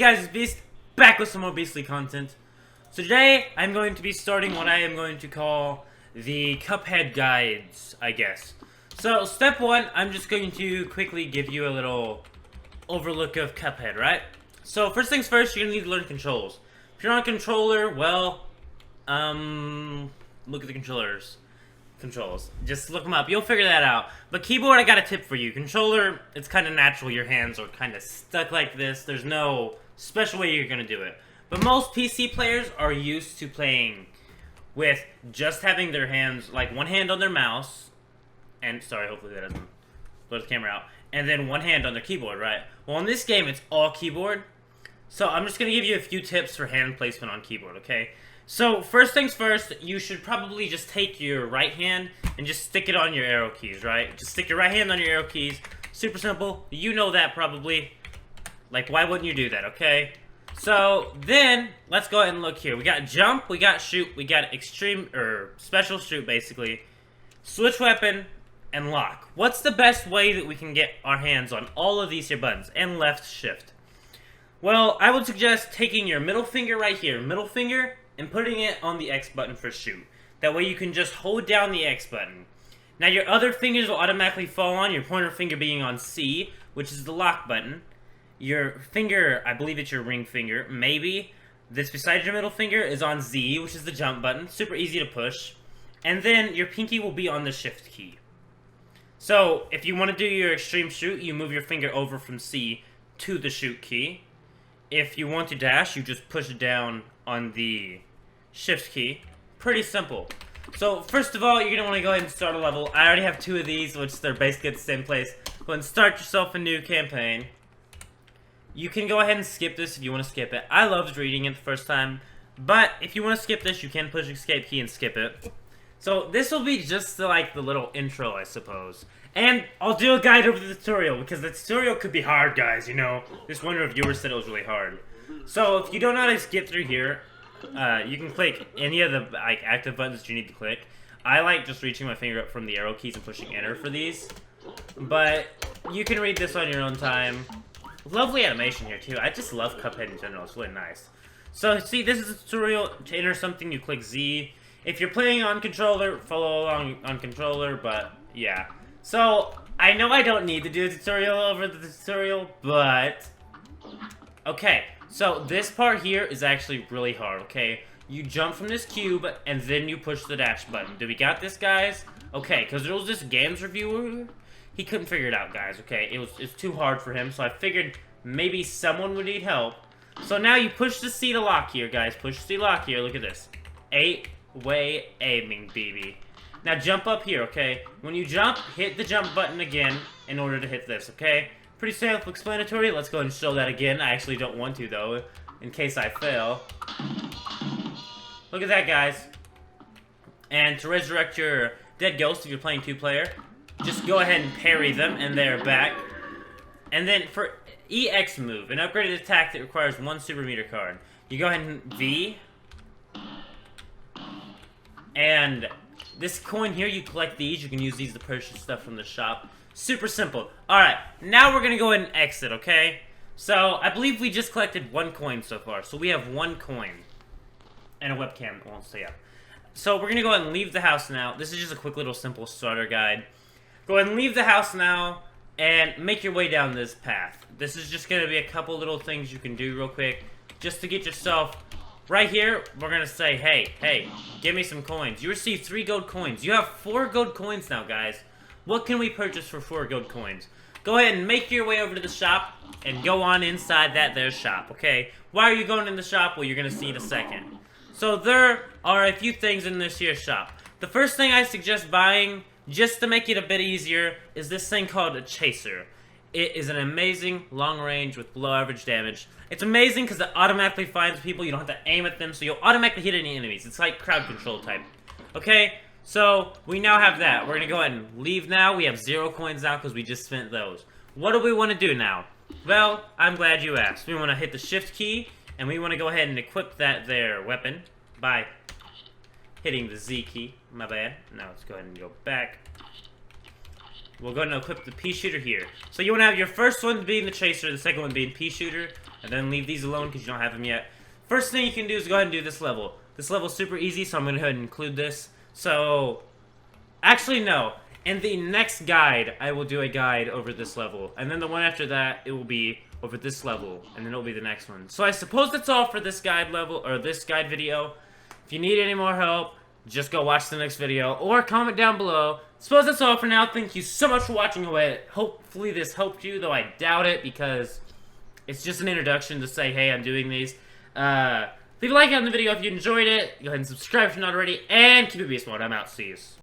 guys, it's Beast, back with some more Beastly content. So today, I'm going to be starting what I am going to call the Cuphead guides, I guess. So, step one, I'm just going to quickly give you a little overlook of Cuphead, right? So, first things first, you're going to need to learn controls. If you're on a controller, well, look at the controls. Just look them up. You'll figure that out. But keyboard, I got a tip for you. Controller, it's kind of natural. Your hands are kind of stuck like this. There's no special way you're going to do it. But most PC players are used to playing with just having their hands, like one hand on their mouse. And, sorry, hopefully that doesn't blow the camera out. And then one hand on their keyboard, right? Well, in this game, it's all keyboard. So I'm just going to give you a few tips for hand placement on keyboard, okay? So, first things first, you should probably just take your right hand and just stick it on your arrow keys, right? Just stick your right hand on your arrow keys. Super simple. You know that probably. Like, why wouldn't you do that, okay? So, then, let's go ahead and look here. We got jump, we got shoot, we got extreme, or special shoot, basically. Switch weapon, and lock. What's the best way that we can get our hands on all of these here buttons? And left shift. Well, I would suggest taking your middle finger right here. Middle finger, and putting it on the X button for shoot. That way you can just hold down the X button. Now your other fingers will automatically fall on, your pointer finger being on C, which is the lock button. Your finger, I believe it's your ring finger, maybe, this beside your middle finger is on Z, which is the jump button. Super easy to push. And then your pinky will be on the shift key. So, if you want to do your extreme shoot, you move your finger over from C to the shoot key. If you want to dash, you just push it down on the shift key. Pretty simple. So, first of all, you're going to want to go ahead and start a level. I already have two of these, which they're basically at the same place. Go ahead and start yourself a new campaign. You can go ahead and skip this if you want to skip it. I loved reading it the first time, but if you want to skip this, you can push escape key and skip it. So, this will be just like the little intro, I suppose. And I'll do a guide over the tutorial, because the tutorial could be hard, guys, you know. This one reviewer said it was really hard. So, if you don't know how to skip through here, you can click any of the like active buttons that you need to click. I like just reaching my finger up from the arrow keys and pushing enter for these. But you can read this on your own time. Lovely animation here, too. I just love Cuphead in general. It's really nice. So, see, this is a tutorial. To enter something, you click Z. If you're playing on controller, follow along on controller, but yeah. So, I know I don't need to do a tutorial over the tutorial, but okay. So, this part here is actually really hard, okay? You jump from this cube, and then you push the dash button. Do we got this, guys? Okay, because there was this games reviewer. He couldn't figure it out, guys, okay? It's too hard for him, so I figured maybe someone would need help. So now you push the C to lock here, guys. Push C lock here. Look at this. 8-way aiming, baby. Now jump up here, okay? When you jump, hit the jump button again in order to hit this, okay? Pretty self-explanatory. Let's go ahead and show that again. I actually don't want to, though, in case I fail. Look at that, guys. And to resurrect your dead ghost, if you're playing two-player, just go ahead and parry them, and they're back. And then for EX move, an upgraded attack that requires one super meter card. You go ahead and V. And this coin here, you collect these. You can use these to purchase stuff from the shop. Super simple. Alright, now we're going to go ahead and exit, okay? So, I believe we just collected one coin so far. So, we have one coin. And a webcam. Well, so yeah. So, we're going to go ahead and leave the house now. This is just a quick little simple starter guide. Go ahead and leave the house now. And make your way down this path. This is just going to be a couple little things you can do real quick. Just to get yourself... Right here, we're going to say, hey, give me some coins. You receive 3 gold coins. You have 4 gold coins now, guys. What can we purchase for 4 gold coins? Go ahead and make your way over to the shop and go on inside that there shop, okay? Why are you going in the shop? Well, you're going to see in a second. So there are a few things in this here shop. The first thing I suggest buying, just to make it a bit easier, is this thing called a chaser. It is an amazing long range with below average damage. It's amazing because it automatically finds people. You don't have to aim at them, so you'll automatically hit any enemies. It's like crowd control type. Okay, so we now have that. We're going to go ahead and leave now. We have 0 coins now because we just spent those. What do we want to do now? Well, I'm glad you asked. We want to hit the shift key, and we want to go ahead and equip that there weapon by hitting the Z key. My bad. Now let's go ahead and go back. we'll go ahead and equip the pea shooter here. So you want to have your first one being the chaser, the second one being pea shooter, and then leave these alone because you don't have them yet. First thing you can do is go ahead and do this level. This level is super easy, so I'm going to go ahead and include this. So, actually no. In the next guide, I will do a guide over this level. And then the one after that, it will be over this level. And then it will be the next one. So I suppose that's all for this guide level, or this guide video. If you need any more help, just go watch the next video, or comment down below. Suppose that's all for now. Thank you so much for watching away. Hopefully this helped you, though I doubt it, because it's just an introduction to say, hey, I'm doing these. Leave a like on the video if you enjoyed it. Go ahead and subscribe if you're not already, and keep it beast mode. I'm out. See you.